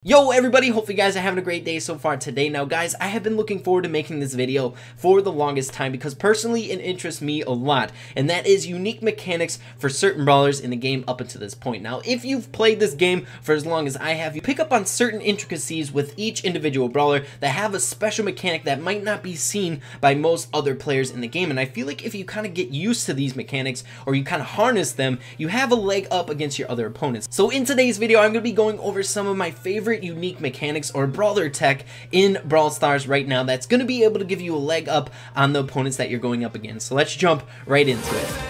Yo everybody, hopefully you guys are having a great day so far today. Now guys, I have been looking forward to making this video for the longest time because personally it interests me a lot, and that is unique mechanics for certain brawlers in the game up until this point. Now if you've played this game for as long as I have, you pick up on certain intricacies with each individual brawler that have a special mechanic that might not be seen by most other players in the game, and I feel like if you kind of get used to these mechanics or you kind of harness them, you have a leg up against your other opponents. So in today's video I'm going to be going over some of my favorite unique mechanics or Brawler Tech in Brawl Stars right now that's going to be able to give you a leg up on the opponents that you're going up against. So let's jump right into it.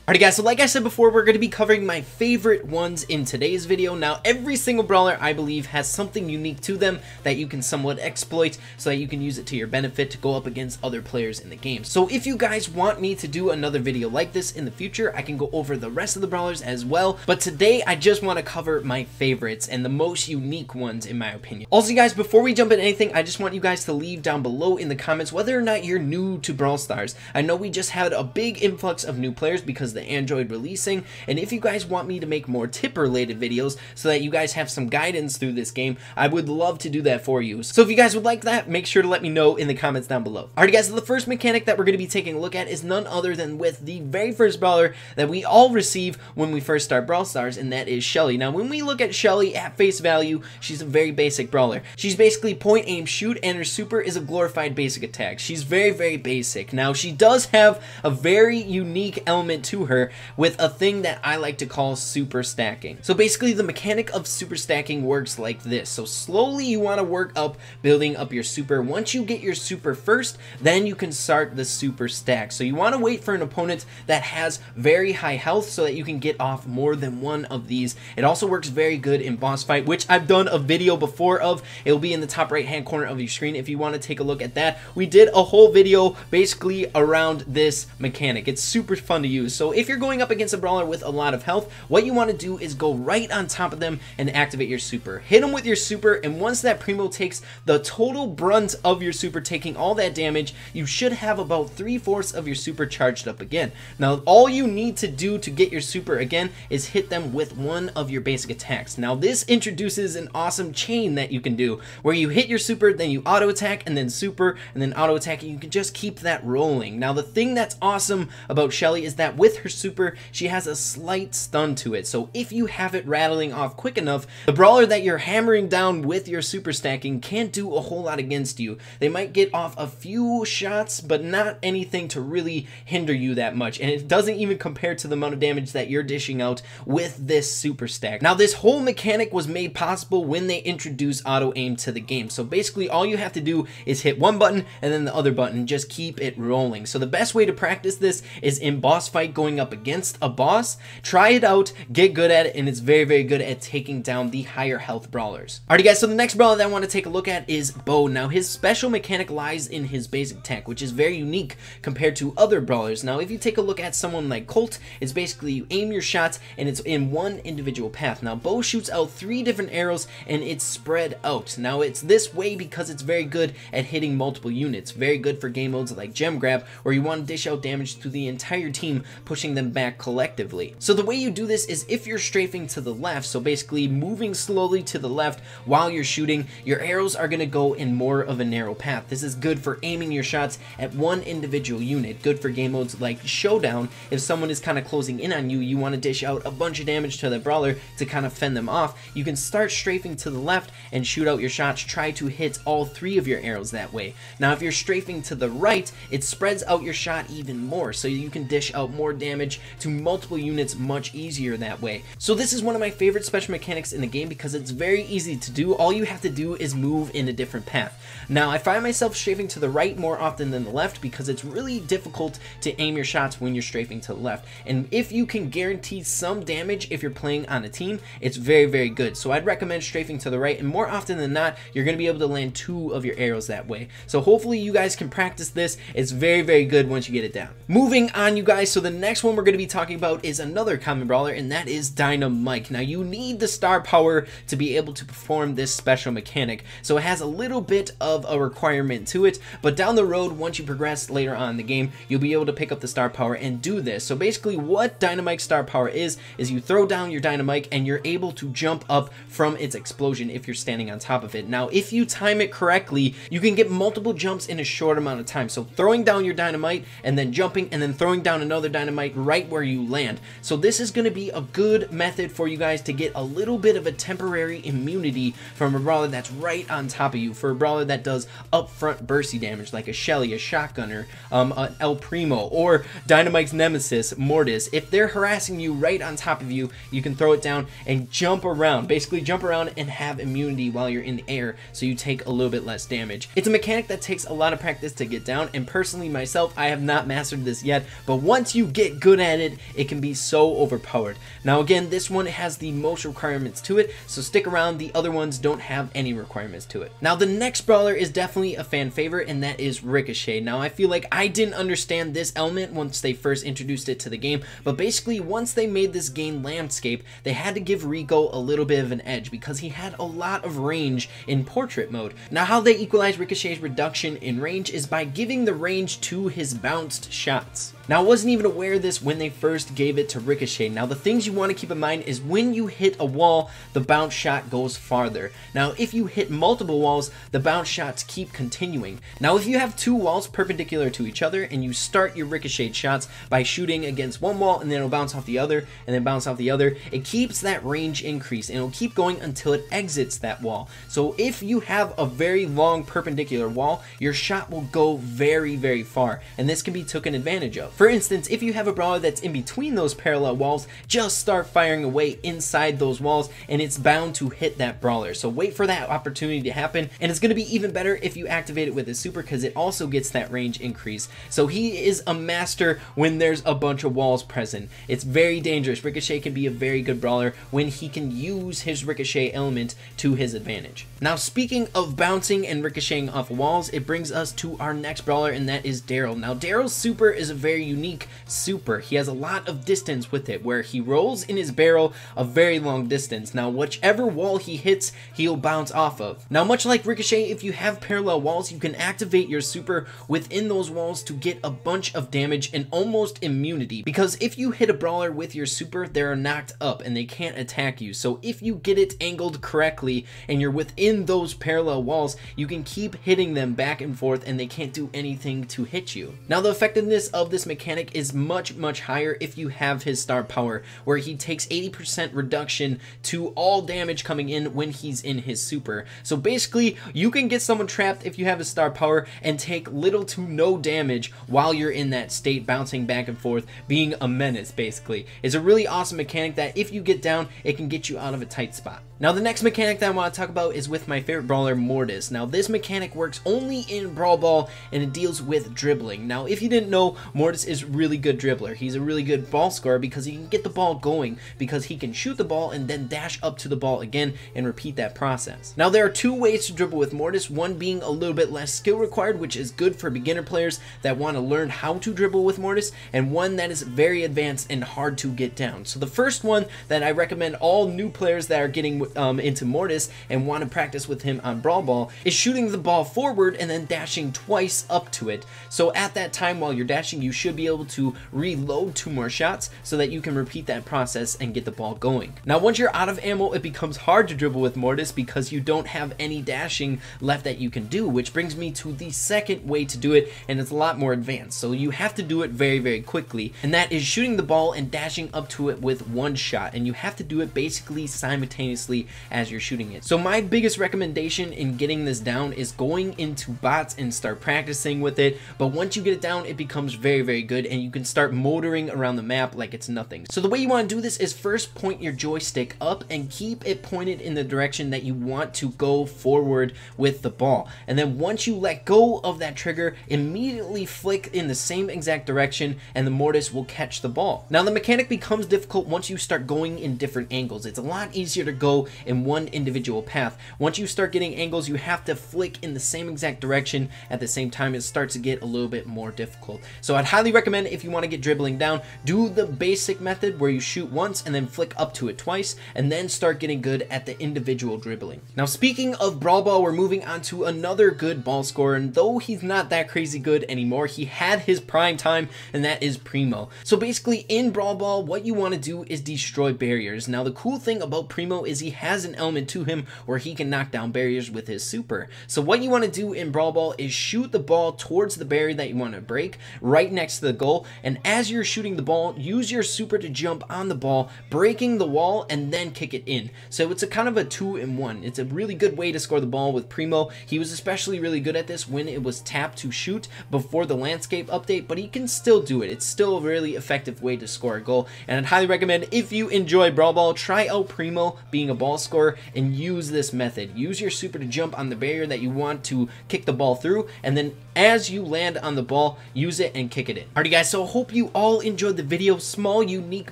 Alright guys, so like I said before, we're going to be covering my favorite ones in today's video. Now every single brawler I believe has something unique to them that you can somewhat exploit so that you can use it to your benefit to go up against other players in the game. So if you guys want me to do another video like this in the future, I can go over the rest of the brawlers as well, but today I just want to cover my favorites and the most unique ones in my opinion. Also guys, before we jump into anything, I just want you guys to leave down below in the comments whether or not you're new to Brawl Stars. I know we just had a big influx of new players because the Android releasing, and if you guys want me to make more tip related videos so that you guys have some guidance through this game, I would love to do that for you. So if you guys would like that, make sure to let me know in the comments down below. Alright guys, so the first mechanic that we're going to be taking a look at is none other than with the very first brawler that we all receive when we first start Brawl Stars, and that is Shelly. Now when we look at Shelly at face value, she's a very basic brawler. She's basically point, aim, shoot, and her super is a glorified basic attack. She's very basic. Now she does have a very unique element to her with a thing that I like to call super stacking. So basically the mechanic of super stacking works like this. So slowly you want to work up building up your super. Once you get your super first, then you can start the super stack. So you want to wait for an opponent that has very high health so that you can get off more than one of these. It also works very good in boss fight, which I've done a video before of. It'll be in the top right hand corner of your screen if you want to take a look at that. We did a whole video basically around this mechanic. It's super fun to use. So if you're going up against a brawler with a lot of health, what you want to do is go right on top of them and activate your super. Hit them with your super, and once that primo takes the total brunt of your super, taking all that damage, you should have about 3/4 of your super charged up again. Now all you need to do to get your super again is hit them with one of your basic attacks. Now this introduces an awesome chain that you can do where you hit your super, then you auto attack, and then super, and then auto attack, and you can just keep that rolling. Now the thing that's awesome about Shelly is that with her super, she has a slight stun to it, so if you have it rattling off quick enough, the brawler that you're hammering down with your super stacking can't do a whole lot against you. They might get off a few shots, but not anything to really hinder you that much, and it doesn't even compare to the amount of damage that you're dishing out with this super stack. Now this whole mechanic was made possible when they introduced auto aim to the game, so basically all you have to do is hit one button and then the other button, just keep it rolling. So the best way to practice this is in boss fight, going up against a boss. Try it out, get good at it, and it's very good at taking down the higher health brawlers. Alright guys, so the next brawler that I want to take a look at is Bo. Now his special mechanic lies in his basic attack, which is very unique compared to other brawlers. Now if you take a look at someone like Colt, it's basically you aim your shots and it's in one individual path. Now Bo shoots out 3 different arrows and it's spread out. Now it's this way because it's very good at hitting multiple units. Very good for game modes like gem grab, where you want to dish out damage to the entire team, pushing them back collectively. So the way you do this is if you're strafing to the left, so basically moving slowly to the left while you're shooting, your arrows are going to go in more of a narrow path. This is good for aiming your shots at one individual unit. Good for game modes like Showdown. If someone is kind of closing in on you, you want to dish out a bunch of damage to the brawler to kind of fend them off. You can start strafing to the left and shoot out your shots. Try to hit all 3 of your arrows that way. Now if you're strafing to the right, it spreads out your shot even more, so you can dish out more damage to multiple units much easier that way. So this is one of my favorite special mechanics in the game because it's very easy to do. All you have to do is move in a different path. Now I find myself strafing to the right more often than the left because it's really difficult to aim your shots when you're strafing to the left, and if you can guarantee some damage if you're playing on a team, it's very good. So I'd recommend strafing to the right, and more often than not you're going to be able to land 2 of your arrows that way. So hopefully you guys can practice this. It's very good once you get it down. Moving on you guys, so the next next one we're going to be talking about is another common brawler, and that is Dynamite. Now you need the star power to be able to perform this special mechanic, so it has a little bit of a requirement to it, but down the road, once you progress later on in the game, you'll be able to pick up the star power and do this. So basically what Dynamite star power is you throw down your Dynamite and you're able to jump up from its explosion if you're standing on top of it. Now if you time it correctly, you can get multiple jumps in a short amount of time. So throwing down your Dynamite and then jumping and then throwing down another Dynamite right where you land. So this is going to be a good method for you guys to get a little bit of a temporary immunity from a brawler that's right on top of you, for a brawler that does upfront bursty damage like a Shelly, a Shotgunner, an El Primo, or Dynamite's nemesis, Mortis. If they're harassing you right on top of you, you can throw it down and jump around, basically jump around and have immunity while you're in the air, so you take a little bit less damage. It's a mechanic that takes a lot of practice to get down, and personally myself, I have not mastered this yet, but once you get good at it, it can be so overpowered. Now again, this one has the most requirements to it, so stick around. The other ones don't have any requirements to it. Now the next brawler is definitely a fan favorite, and that is Ricochet. Now I feel like I didn't understand this element once they first introduced it to the game, but basically once they made this game landscape, they had to give Rico a little bit of an edge because he had a lot of range in portrait mode. Now how they equalize Ricochet's reduction in range is by giving the range to his bounced shots. Now I wasn't even aware of this when they first gave it to Ricochet. Now the things you want to keep in mind is when you hit a wall, the bounce shot goes farther. Now if you hit multiple walls, the bounce shots keep continuing. Now if you have two walls perpendicular to each other and you start your Ricochet shots by shooting against one wall and then it'll bounce off the other and then bounce off the other, it keeps that range increase and it'll keep going until it exits that wall. So if you have a very long perpendicular wall, your shot will go very, very far, and this can be taken advantage of. For instance, if you have a brawler that's in between those parallel walls, just start firing away inside those walls and it's bound to hit that brawler. So wait for that opportunity to happen, and it's going to be even better if you activate it with his super because it also gets that range increase. So he is a master when there's a bunch of walls present. It's very dangerous. Ricochet can be a very good brawler when he can use his Ricochet element to his advantage. Now speaking of bouncing and ricocheting off walls, it brings us to our next brawler, and that is Darryl. Now Darryl's super is a very unique super. He has a lot of distance with it where he rolls in his barrel a very long distance. Now whichever wall he hits, he'll bounce off of. Now much like Ricochet, if you have parallel walls, you can activate your super within those walls to get a bunch of damage and almost immunity, because if you hit a brawler with your super, they're knocked up and they can't attack you. So if you get it angled correctly and you're within those parallel walls, you can keep hitting them back and forth and they can't do anything to hit you. Now the effectiveness of this mechanic is much higher if you have his star power, where he takes 80% reduction to all damage coming in when he's in his super. So basically you can get someone trapped if you have his star power and take little to no damage while you're in that state, bouncing back and forth, being a menace. Basically it's a really awesome mechanic that if you get down, it can get you out of a tight spot. Now the next mechanic that I want to talk about is with my favorite brawler, Mortis. Now this mechanic works only in Brawl Ball and it deals with dribbling. Now if you didn't know, Mortis is a really good dribbler. He's a really good ball scorer because he can get the ball going, because he can shoot the ball and then dash up to the ball again and repeat that process. Now there are two ways to dribble with Mortis, one being a little bit less skill required, which is good for beginner players that want to learn how to dribble with Mortis, and one that is very advanced and hard to get down. So the first one that I recommend all new players that are getting into Mortis and want to practice with him on Brawl Ball is shooting the ball forward and then dashing twice up to it. So at that time while you're dashing, you should be able to reload 2 more shots so that you can repeat that process and get the ball going. Now once you're out of ammo, it becomes hard to dribble with Mortis because you don't have any dashing left that you can do, which brings me to the second way to do it, and it's a lot more advanced. So you have to do it very quickly, and that is shooting the ball and dashing up to it with 1 shot, and you have to do it basically simultaneously as you're shooting it. So my biggest recommendation in getting this down is going into bots and start practicing with it, but once you get it down, it becomes very good and you can start motoring around the map like it's nothing. So the way you want to do this is first point your joystick up and keep it pointed in the direction that you want to go forward with the ball, and then once you let go of that trigger, immediately flick in the same exact direction and the Mortis will catch the ball. Now the mechanic becomes difficult once you start going in different angles. It's a lot easier to go in one individual path. Once you start getting angles, you have to flick in the same exact direction at the same time. It starts to get a little bit more difficult. So I'd highly recommend, if you want to get dribbling down, do the basic method where you shoot once and then flick up to it twice, and then start getting good at the individual dribbling. Now, speaking of Brawl Ball, we're moving on to another good ball scorer, and though he's not that crazy good anymore, he had his prime time, and that is Primo. So basically in Brawl Ball, what you want to do is destroy barriers. Now the cool thing about Primo is he has an element to him where he can knock down barriers with his super. So what you want to do in Brawl Ball is shoot the ball towards the barrier that you want to break, right next to the goal, and as you're shooting the ball, use your super to jump on the ball, breaking the wall, and then kick it in. So it's a kind of a 2-in-1. It's a really good way to score the ball with Primo. He was especially really good at this when it was tapped to shoot before the landscape update, but he can still do it. It's still a really effective way to score a goal, and I'd highly recommend, if you enjoy Brawl Ball, try out Primo being a ball scorer and use this method. Use your super to jump on the barrier that you want to kick the ball through, and then as you land on the ball, use it and kick it in. Alrighty guys, so I hope you all enjoyed the video. Small unique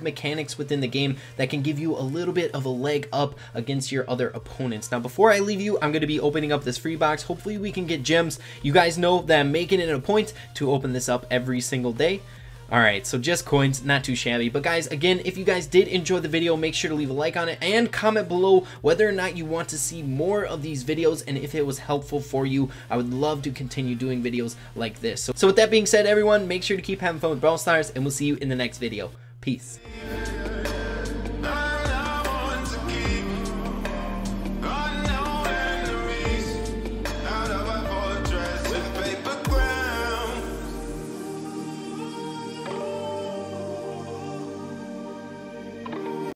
mechanics within the game that can give you a little bit of a leg up against your other opponents. Now before I leave you, I'm going to be opening up this free box. Hopefully we can get gems. You guys know that I'm making it a point to open this up every single day. Alright, so just coins, not too shabby. But guys, again, if you guys did enjoy the video, make sure to leave a like on it and comment below whether or not you want to see more of these videos, and if it was helpful for you. I would love to continue doing videos like this. So with that being said, everyone, make sure to keep having fun with Brawl Stars, and we'll see you in the next video. Peace.